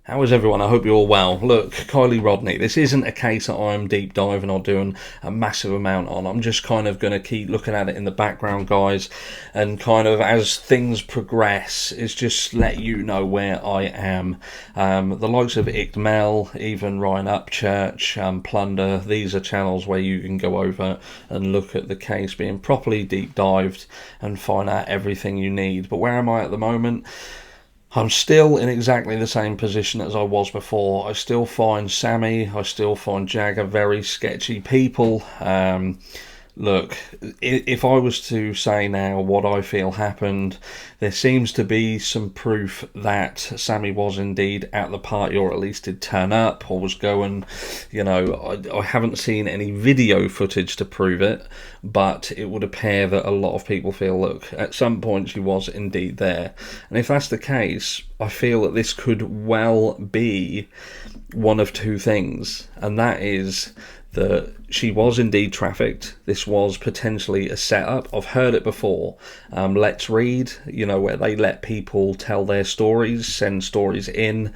How is everyone? I hope you're all well. Look, Kiely Rodni, this isn't a case that I'm deep diving or doing a massive amount on. I'm just kind of going to keep looking at it in the background, guys, and kind of as things progress, is just let you know where I am. The likes of Ickmel, even Ryan Upchurch, Plunder, these are channels where you can go over and look at the case being properly deep dived and find out everything you need. But where am I at the moment? I'm still in exactly the same position as I was before. I still find Sammy, I still find Jagger very sketchy people. Look, if I was to say now what I feel happened, there seems to be some proof that Sammy was indeed at the party, or at least did turn up, or was going, I haven't seen any video footage to prove it, but it would appear that a lot of people feel, look, at some point she was indeed there. And if that's the case, I feel that this could well be one of two things, and that is that she was indeed trafficked. This was potentially a setup. I've heard it before. Let's Read, where they let people tell their stories, send stories in.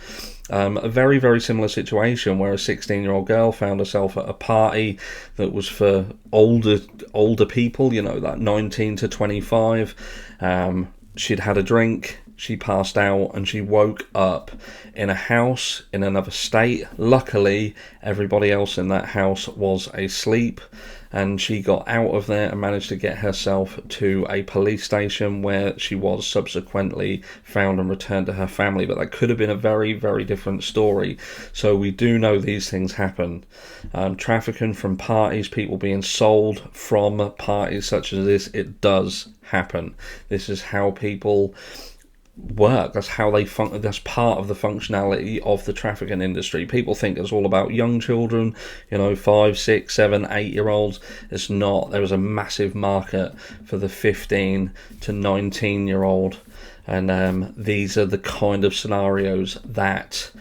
A very, very similar situation where a 16-year-old girl found herself at a party that was for older people, that 19 to 25. She'd had a drink. She passed out and she woke up in a house in another state. Luckily, everybody else in that house was asleep, and she got out of there and managed to get herself to a police station where she was subsequently found and returned to her family. But that could have been a very, very different story. So we do know these things happen. Trafficking from parties, people being sold from parties such as this, it does happen. This is how people work. That's how they that's part of the functionality of the trafficking industry. People think it's all about young children, 5, 6, 7, 8-year-olds. It's not. There is a massive market for the 15 to 19-year-old, and these are the kind of scenarios that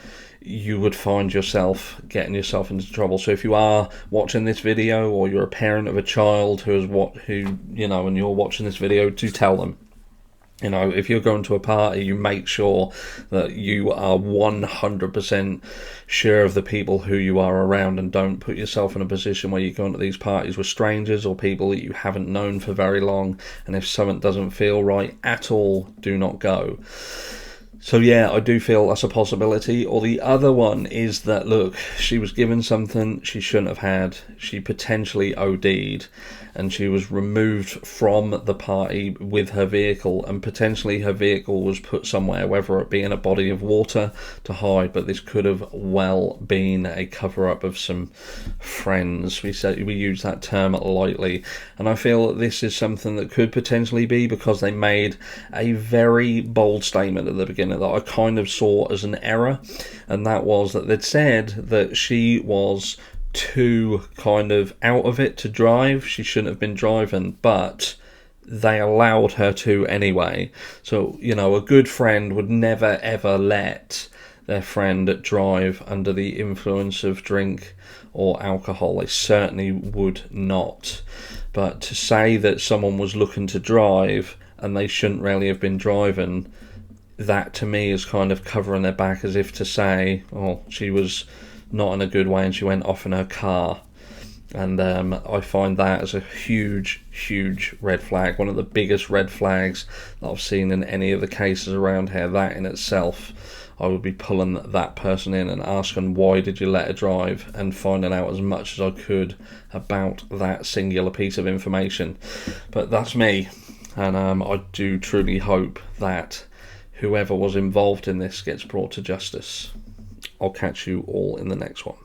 you would find yourself getting yourself into trouble. So if you are watching this video, or you're a parent of a child and you're watching this video, do tell them. If you're going to a party, you make sure that you are 100% sure of the people who you are around, and don't put yourself in a position where you're going to these parties with strangers or people that you haven't known for very long. And if something doesn't feel right at all, do not go. So yeah, I do feel that's a possibility. Or the other one is that, look, she was given something she shouldn't have had. She potentially OD'd, and she was removed from the party with her vehicle, and potentially her vehicle was put somewhere, whether it be in a body of water to hide. But this could have well been a cover-up of some friends. We use that term lightly, and I feel that this is something that could potentially be, because they made a very bold statement at the beginning that I kind of saw as an error, and that was that they'd said that she was too kind of out of it to drive. She shouldn't have been driving, but they allowed her to anyway. So, a good friend would never ever let their friend drive under the influence of drink or alcohol. They certainly would not. But to say that someone was looking to drive and they shouldn't really have been driving, that to me is kind of covering their back, as if to say, she was not in a good way and she went off in her car. And I find that as a huge, huge red flag. One of the biggest red flags that I've seen in any of the cases around here. That in itself, I would be pulling that person in and asking, why did you let her drive, and finding out as much as I could about that singular piece of information. But that's me, and I do truly hope that whoever was involved in this gets brought to justice. I'll catch you all in the next one.